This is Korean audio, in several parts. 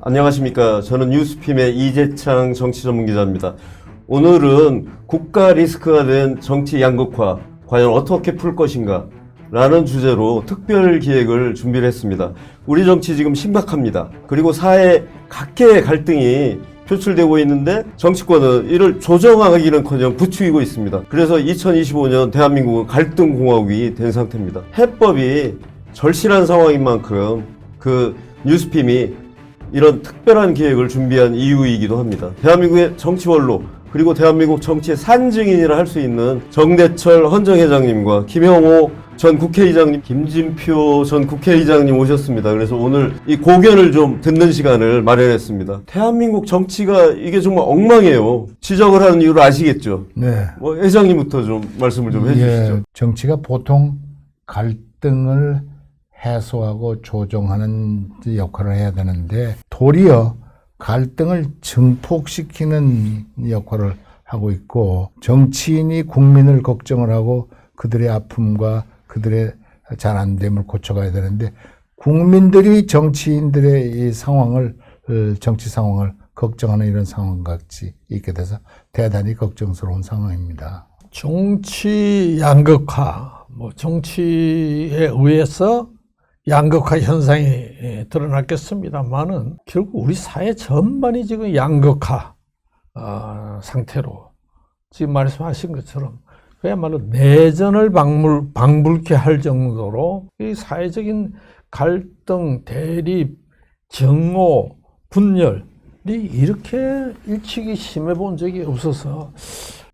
안녕하십니까. 저는 뉴스핌의 이재창 정치전문기자입니다. 오늘은 국가 리스크가 된 정치 양극화, 과연 어떻게 풀 것인가 라는 주제로 특별 기획을 준비를 했습니다. 우리 정치 지금 심각합니다. 그리고 사회 각계의 갈등이 표출되고 있는데 정치권은 이를 조정하기는커녕 부추기고 있습니다. 그래서 2025년 대한민국은 갈등공화국이 된 상태입니다. 해법이 절실한 상황인 만큼 뉴스핌이 이런 특별한 기획을 준비한 이유이기도 합니다. 대한민국의 정치원로 그리고 대한민국 정치의 산증인이라 할 수 있는 정대철 헌정회장님과 김영호 전 국회의장님, 김진표 전 국회의장님 오셨습니다. 그래서 오늘 이 고견을 좀 듣는 시간을 마련했습니다. 대한민국 정치가 이게 정말 엉망이에요. 지적을 하는 이유를 아시겠죠? 네. 회장님부터 좀 말씀을 좀 해주시죠. 정치가 보통 갈등을 해소하고 조정하는 역할을 해야 되는데 도리어 갈등을 증폭시키는 역할을 하고 있고, 정치인이 국민을 걱정을 하고 그들의 아픔과 그들의 잘 안 됨을 고쳐가야 되는데, 국민들이 정치인들의 이 상황을, 정치 상황을 걱정하는 이런 상황같이 있게 돼서 대단히 걱정스러운 상황입니다. 정치 양극화, 정치에 의해서 양극화 현상이 드러났겠습니다만은 결국 우리 사회 전반이 지금 양극화 상태로 지금 말씀하신 것처럼 그야말로 내전을 방불케 할 정도로 이 사회적인 갈등, 대립, 정오, 분열이 이렇게 일찍이 심해 본 적이 없어서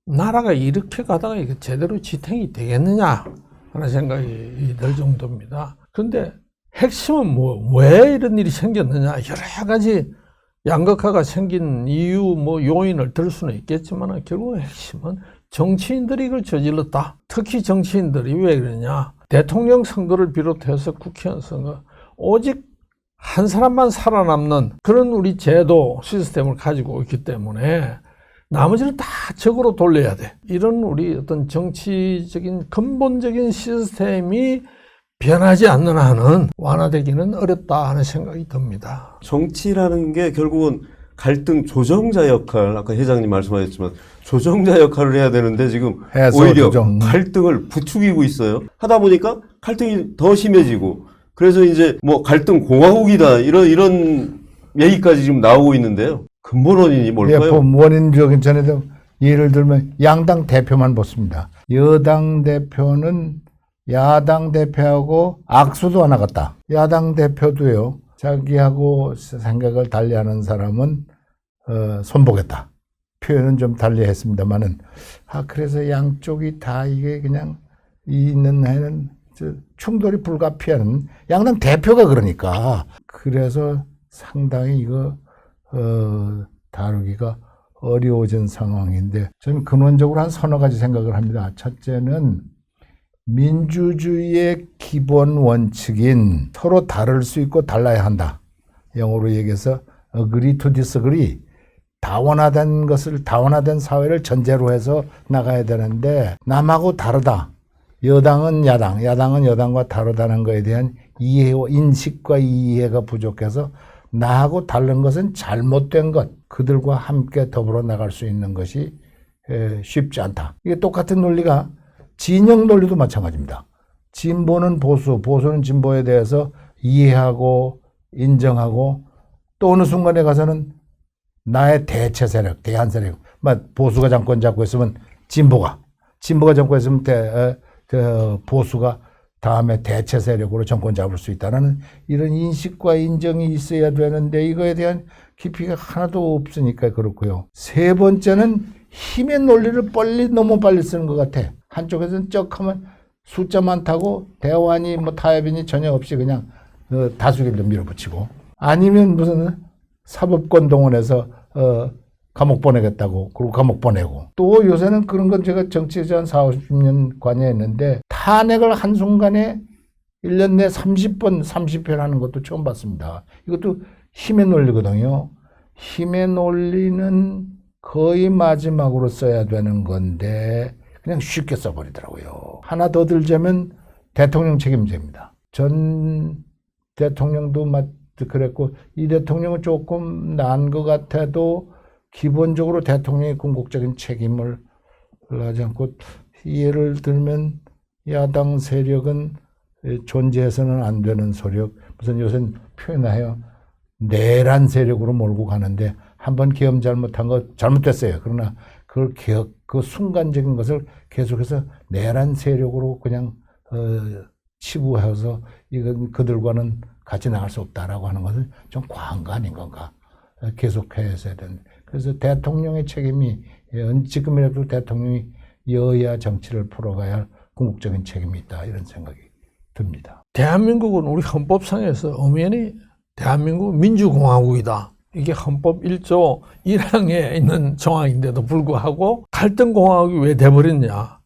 나라가 이렇게 가다가 이게 제대로 지탱이 되겠느냐 하는 생각이 들 정도입니다. 그런데 핵심은 왜 이런 일이 생겼느냐, 여러 가지 양극화가 생긴 이유, 요인을 들 수는 있겠지만 결국 핵심은 정치인들이 이걸 저질렀다. 특히 정치인들이 왜 그러냐, 대통령 선거를 비롯해서 국회의원 선거, 오직 한 사람만 살아남는 그런 우리 제도 시스템을 가지고 있기 때문에 나머지는 다 적으로 돌려야 돼. 이런 우리 어떤 정치적인 근본적인 시스템이 변하지 않는 한은 완화되기는 어렵다 하는 생각이 듭니다. 정치라는 게 결국은 갈등 조정자 역할, 아까 회장님 말씀하셨지만 조정자 역할을 해야 되는데 지금 오히려 갈등을 부추기고 있어요. 하다 보니까 갈등이 더 심해지고, 그래서 이제 갈등 공화국이다 이런 얘기까지 지금 나오고 있는데요. 근본 원인이 뭘까요? 원인적인 전에도 예를 들면 양당 대표만 보습니다. 여당 대표는 야당 대표하고 악수도 안 하겠다. 야당 대표도요, 자기하고 생각을 달리하는 사람은 손보겠다. 표현은 좀 달리 했습니다만은, 그래서 양쪽이 다 이게 그냥 있는 해는 충돌이 불가피한 양당 대표가 그러니까, 그래서 상당히 이거 다루기가 어려워진 상황인데, 저는 근원적으로 한 서너 가지 생각을 합니다. 첫째는 민주주의의 기본 원칙인 서로 다를 수 있고 달라야 한다. 영어로 얘기해서 agree to disagree. 다원화된 사회를 전제로 해서 나가야 되는데, 남하고 다르다. 여당은 야당, 야당은 여당과 다르다는 것에 대한 인식과 이해가 부족해서 나하고 다른 것은 잘못된 것, 그들과 함께 더불어 나갈 수 있는 것이 쉽지 않다. 이게 똑같은 논리가 진영 논리도 마찬가지입니다. 진보는 보수, 보수는 진보에 대해서 이해하고 인정하고, 또 어느 순간에 가서는 나의 대체 세력, 대한 세력, 보수가 정권 잡고 있으면 진보가 정권 있으면 보수가 다음에 대체 세력으로 정권 잡을 수 있다는 이런 인식과 인정이 있어야 되는데, 이거에 대한 깊이가 하나도 없으니까 그렇고요. 세 번째는 힘의 논리를 너무 빨리 쓰는 것 같아. 한쪽에서는 쩍하면 숫자 많다고 대화니 타협이니 전혀 없이 그냥 다수결로 밀어붙이고, 아니면 무슨 사법권 동원해서 감옥 보내겠다고, 그리고 감옥 보내고, 또 요새는 그런 건 제가 정치에 한 40-50년 관여했는데, 탄핵을 한순간에 1년 내 30번, 30회 하는 것도 처음 봤습니다. 이것도 힘의 논리거든요. 힘의 논리는 거의 마지막으로 써야 되는 건데 그냥 쉽게 써버리더라고요. 하나 더 들자면 대통령 책임제입니다. 전 대통령도 그랬고 이 대통령은 조금 나은 것 같아도 기본적으로 대통령의 궁극적인 책임을 하지 않고 예를 들면 야당 세력은 존재해서는 안 되는 세력 무슨 요새 표현하여 내란 세력으로 몰고 가는데 한번 계엄 잘못한 거 잘못됐어요. 그러나 그걸 그 순간적인 것을 계속해서 내란 세력으로 그냥 치부해서 이건 그들과는 같이 나갈 수 없다라고 하는 것은 좀 과한 거 아닌 건가 계속해서 해야 되는데 그래서 대통령의 책임이 지금이라도 대통령이 여야 정치를 풀어가야 할 궁극적인 책임이 있다 이런 생각이 듭니다. 대한민국은 우리 헌법상에서 엄연히 대한민국 민주공화국이다. 이게 헌법 1조 1항에 있는 정황인데도 불구하고 갈등공화국이 왜 돼버렸냐.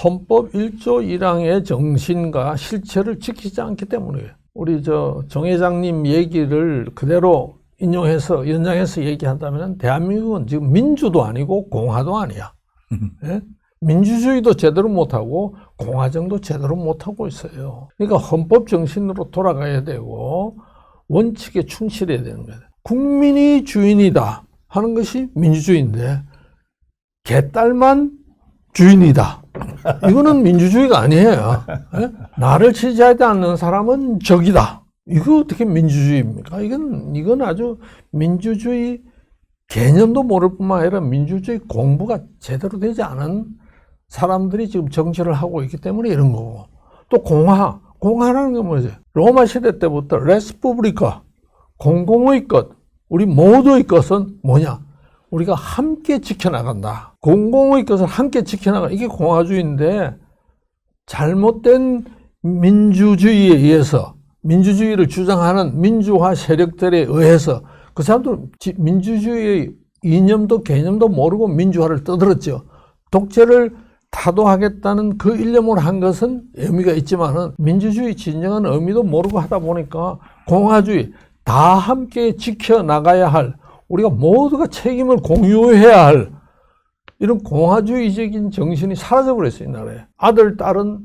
헌법 1조 1항의 정신과 실체를 지키지 않기 때문이에요. 우리 정 회장님 얘기를 그대로 인용해서 연장해서 얘기한다면 대한민국은 지금 민주도 아니고 공화도 아니야. 예? 민주주의도 제대로 못하고 공화정도 제대로 못하고 있어요. 그러니까 헌법 정신으로 돌아가야 되고 원칙에 충실해야 되는 거예요. 국민이 주인이다 하는 것이 민주주의인데 개딸만 주인이다. 이거는 민주주의가 아니에요. 예? 나를 지지하지 않는 사람은 적이다. 이거 어떻게 민주주의입니까? 이건 아주 민주주의 개념도 모를 뿐만 아니라 민주주의 공부가 제대로 되지 않은 사람들이 지금 정치를 하고 있기 때문에 이런 거고. 또 공화라는 게 뭐지? 로마 시대 때부터 레스푸브리카, 공공의 것, 우리 모두의 것은 뭐냐? 우리가 함께 지켜나간다. 공공의 것을 함께 지켜나가. 이게 공화주의인데 잘못된 민주주의에 의해서 민주주의를 주장하는 민주화 세력들에 의해서 그 사람들 민주주의의 이념도 개념도 모르고 민주화를 떠들었죠. 독재를 타도하겠다는 그 일념으로 한 것은 의미가 있지만은 민주주의 진정한 의미도 모르고 하다 보니까 공화주의 다 함께 지켜나가야 할 우리가 모두가 책임을 공유해야 할 이런 공화주의적인 정신이 사라져버렸어요. 이 나라에. 아들, 딸은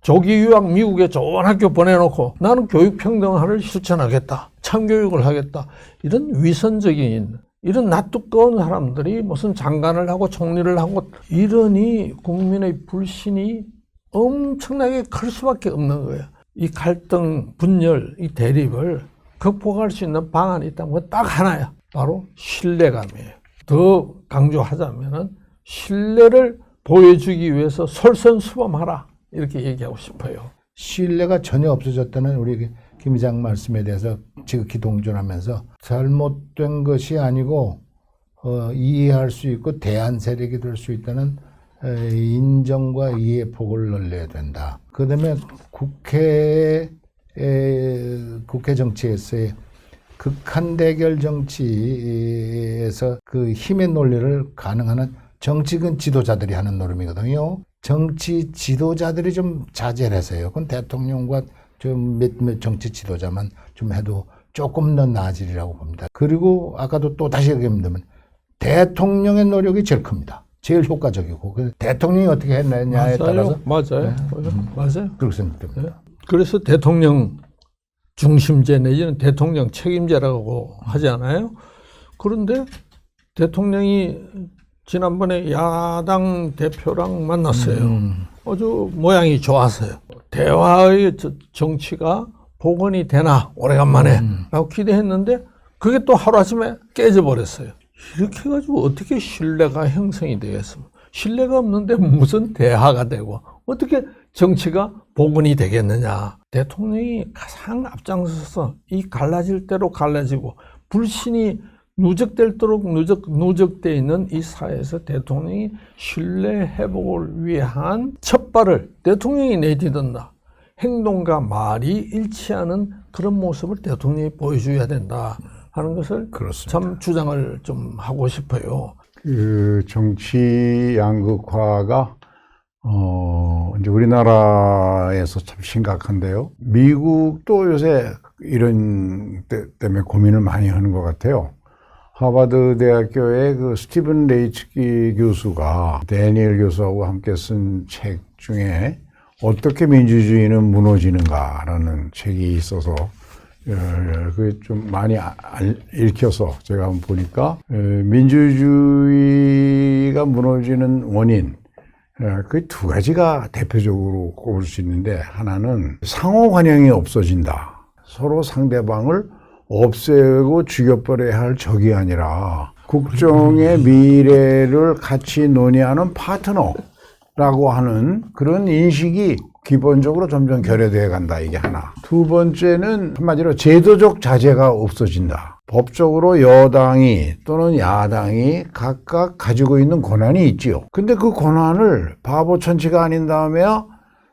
조기 유학 미국에 좋은 학교 보내놓고 나는 교육평등화를 실천하겠다. 참교육을 하겠다. 이런 위선적인 이런 낯두꺼운 사람들이 무슨 장관을 하고 총리를 하고 이러니 국민의 불신이 엄청나게 클 수밖에 없는 거예요. 이 갈등, 분열, 이 대립을 극복할 수 있는 방안이 있다면 딱 하나야. 바로 신뢰감이에요. 더 강조하자면은 신뢰를 보여주기 위해서 솔선수범하라. 이렇게 얘기하고 싶어요. 신뢰가 전혀 없어졌다는 우리 김 의장 말씀에 대해서 지극히 동조하면서 잘못된 것이 아니고 이해할 수 있고 대안 세력이 될 수 있다는 인정과 이해 폭을 넓혀야 된다. 그다음에 국회 정치에서의 극한 대결 정치에서 그 힘의 논리를 가능한 정치권 지도자들이 하는 노름이거든요. 정치 지도자들이 좀 자제를 해서요. 그건 대통령과 좀 몇몇 정치 지도자만 좀 해도 조금 더 나아지리라고 봅니다. 그리고 아까도 또 다시 얘기하면 대통령의 노력이 제일 큽니다. 제일 효과적이고 대통령이 어떻게 했느냐에 따라서 맞아요. 맞아요. 그렇게 생각됩니다. 네. 그래서 대통령 중심제 내지는 대통령 책임제라고 하지 않아요? 그런데 대통령이 지난번에 야당 대표랑 만났어요. 아주 모양이 좋았어요. 대화의 정치가 복원이 되나 오래간만에 라고 기대했는데 그게 또 하루아침에 깨져버렸어요. 이렇게 해가지고 어떻게 신뢰가 형성이 되겠습니까? 신뢰가 없는데 무슨 대화가 되고 어떻게 정치가 복원이 되겠느냐. 대통령이 가장 앞장서서 이 갈라질 대로 갈라지고 불신이 누적될도록 누적되어 있는 이 사회에서 대통령이 신뢰 회복을 위한 첫발을 대통령이 내딛는다. 행동과 말이 일치하는 그런 모습을 대통령이 보여줘야 된다 하는 것을 그렇습니다. 참 주장을 좀 하고 싶어요. 그 정치 양극화가 이제 우리나라에서 참 심각한데요. 미국도 요새 이런 때문에 고민을 많이 하는 것 같아요. 하버드 대학교의 그 스티븐 레이츠키 교수가 데니엘 교수하고 함께 쓴 책 중에 어떻게 민주주의는 무너지는가라는 책이 있어서 그 좀 많이 읽혀서 제가 한번 보니까 민주주의가 무너지는 원인 그 두 가지가 대표적으로 꼽을 수 있는데, 하나는 상호관용이 없어진다. 서로 상대방을 없애고 죽여버려야 할 적이 아니라 국정의 미래를 같이 논의하는 파트너라고 하는 그런 인식이 기본적으로 점점 결여되어 간다. 이게 하나. 두 번째는 한마디로 제도적 자제가 없어진다. 법적으로 여당이 또는 야당이 각각 가지고 있는 권한이 있지요. 근데 그 권한을 바보 천치가 아닌 다음에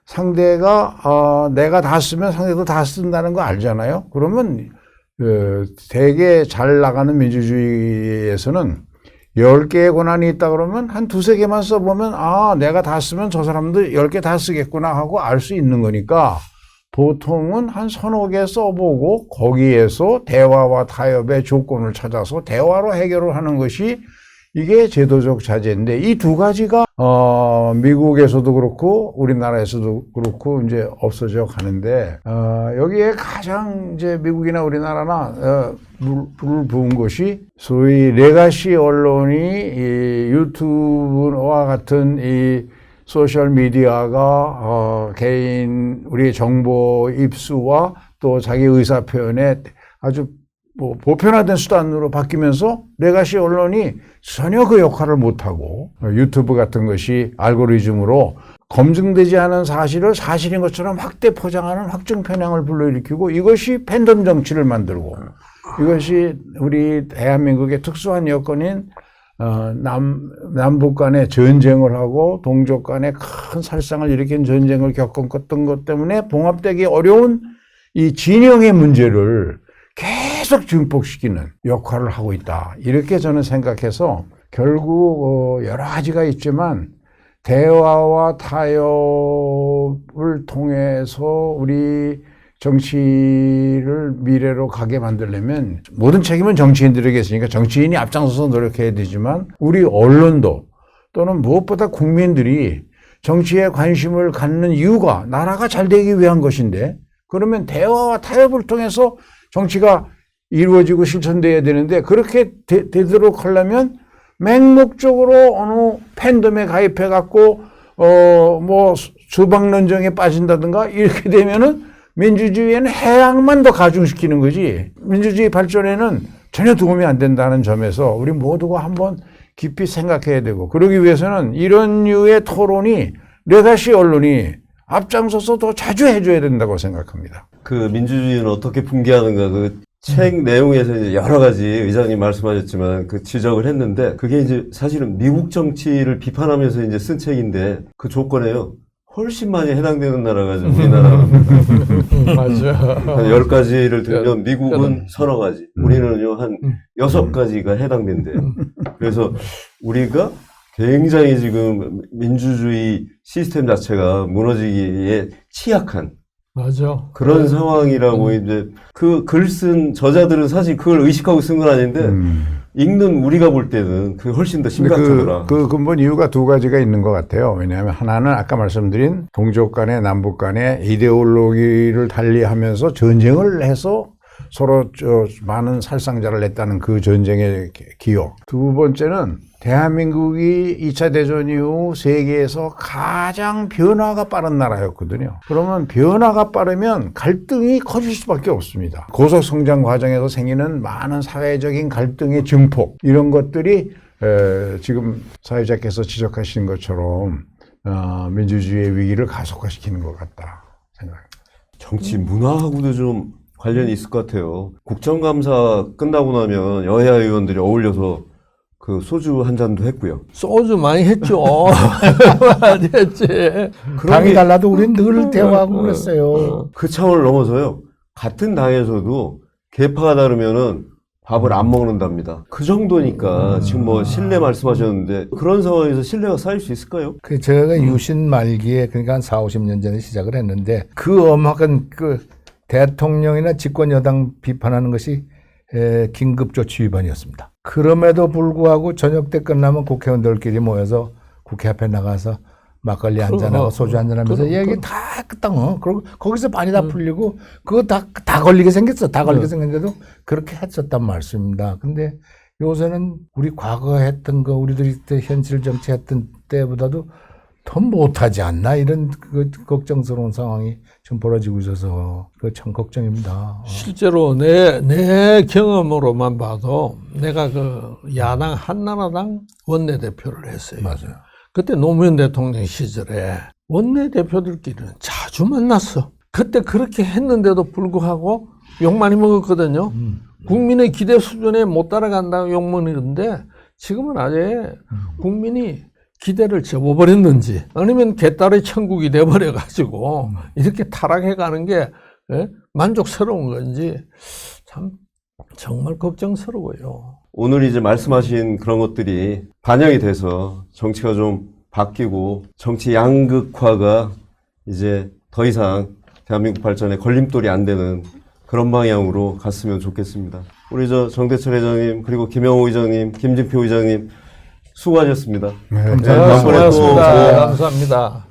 상대가 내가 다 쓰면 상대도 다 쓴다는 거 알잖아요. 그러면 되게 잘 나가는 민주주의에서는 10개의 권한이 있다 그러면 한 두세 개만 써보면 내가 다 쓰면 저 사람도 10개 다 쓰겠구나 하고 알 수 있는 거니까, 보통은 한 서너 개 써보고 거기에서 대화와 타협의 조건을 찾아서 대화로 해결을 하는 것이 이게 제도적 자제인데, 이 두 가지가 미국에서도 그렇고 우리나라에서도 그렇고 이제 없어져 가는데, 여기에 가장 이제 미국이나 우리나라나 불을 부은 것이 소위 레가시 언론이 이 유튜브와 같은 이 소셜 미디어가 개인 우리 정보 입수와 또 자기 의사 표현에 아주 보편화된 수단으로 바뀌면서 레가시 언론이 전혀 그 역할을 못하고, 유튜브 같은 것이 알고리즘으로 검증되지 않은 사실을 사실인 것처럼 확대 포장하는 확증 편향을 불러일으키고, 이것이 팬덤 정치를 만들고, 이것이 우리 대한민국의 특수한 여건인 남북 간의 전쟁을 하고 동족 간의 큰 살상을 일으킨 전쟁을 겪었던 것 때문에 봉합되기 어려운 이 진영의 문제를 계속 증폭시키는 역할을 하고 있다. 이렇게 저는 생각해서 결국 여러 가지가 있지만 대화와 타협을 통해서 우리 정치를 미래로 가게 만들려면 모든 책임은 정치인들에게 있으니까 정치인이 앞장서서 노력해야 되지만, 우리 언론도 또는 무엇보다 국민들이 정치에 관심을 갖는 이유가 나라가 잘 되기 위한 것인데, 그러면 대화와 타협을 통해서 정치가 이루어지고 실천돼야 되는데, 그렇게 되도록 하려면 맹목적으로 어느 팬덤에 가입해 갖고 수박론정에 빠진다든가 이렇게 되면은 민주주의에는 해악만 더 가중시키는 거지, 민주주의 발전에는 전혀 도움이 안 된다는 점에서 우리 모두가 한번 깊이 생각해야 되고, 그러기 위해서는 이런 류의 토론이 레가시 언론이 앞장서서 더 자주 해줘야 된다고 생각합니다. 그 민주주의는 어떻게 붕괴하는가, 그 책 내용에서 이제 여러 가지 의장님 말씀하셨지만 그 지적을 했는데, 그게 이제 사실은 미국 정치를 비판하면서 이제 쓴 책인데, 그 조건에요 훨씬 많이 해당되는 나라가 우리나라는 맞아. 한 10가지를 들면 미국은 서너 가지, 우리는요 한 6가지가 해당된대요. 그래서 우리가 굉장히 지금 민주주의 시스템 자체가 무너지기에 취약한 맞아. 그런 상황이라고 이제 그 글 쓴 저자들은 사실 그걸 의식하고 쓴 건 아닌데 읽는 우리가 볼 때는 그게 훨씬 더 심각하더라. 그 근본 이유가 두 가지가 있는 것 같아요. 왜냐하면 하나는 아까 말씀드린 동족 간에 남북 간에 이데올로기를 달리하면서 전쟁을 해서 서로 많은 살상자를 냈다는 그 전쟁의 기억. 두 번째는 대한민국이 2차 대전 이후 세계에서 가장 변화가 빠른 나라였거든요. 그러면 변화가 빠르면 갈등이 커질 수밖에 없습니다. 고속성장 과정에서 생기는 많은 사회적인 갈등의 증폭, 이런 것들이 지금 사회자께서 지적하신 것처럼 민주주의의 위기를 가속화시키는 것 같다 생각합니다. 정치 문화하고도 좀 관련이 있을 것 같아요. 국정감사 끝나고 나면 여야 의원들이 어울려서 그 소주 한 잔도 했고요. 소주 많이 했죠. 많이 했지. 당이 달라도 우리는 늘 대화하고 그랬어요. 그 차원을 넘어서요, 같은 당에서도 계파가 다르면은 밥을 안 먹는답니다. 그 정도니까 지금 뭐 신뢰 말씀하셨는데, 그런 상황에서 신뢰가 쌓일 수 있을까요? 제가 유신 말기에, 그러니까 한 4, 50년 전에 시작을 했는데, 그 엄하건 그 대통령이나 집권 여당 비판하는 것이 긴급조치 위반이었습니다. 그럼에도 불구하고 저녁 때 끝나면 국회의원들끼리 모여서 국회 앞에 나가서 막걸리 한잔하고 소주 한잔하면서 얘기 다 끝당 그리고 거기서 많이 다 풀리고 그거 다 걸리게 생겼어. 다 걸리게 생겼는데도 그렇게 했었단 말씀입니다. 근데 요새는 우리 과거 했던 거 우리들이 그때 현실 정치했던 때보다도 더 못하지 않나 이런 그 걱정스러운 상황이 지금 벌어지고 있어서 그 참 걱정입니다. 실제로 내 경험으로만 봐도 내가 그 야당 한나라당 원내대표를 했어요. 맞아요. 그때 노무현 대통령 시절에 원내대표들끼리는 자주 만났어. 그때 그렇게 했는데도 불구하고 욕 많이 먹었거든요. 국민의 기대 수준에 못 따라간다고 욕 먹는데 지금은 아예 국민이 기대를 접어버렸는지 아니면 개딸의 천국이 돼버려가지고 이렇게 타락해가는 게 만족스러운 건지 참 정말 걱정스러워요. 오늘 이제 말씀하신 그런 것들이 반영이 돼서 정치가 좀 바뀌고 정치 양극화가 이제 더 이상 대한민국 발전에 걸림돌이 안 되는 그런 방향으로 갔으면 좋겠습니다. 우리 정대철 회장님, 그리고 김영호 의장님, 김진표 의장님 수고하셨습니다. 네. 다음번에 또 수고하셨습니다. 감사합니다.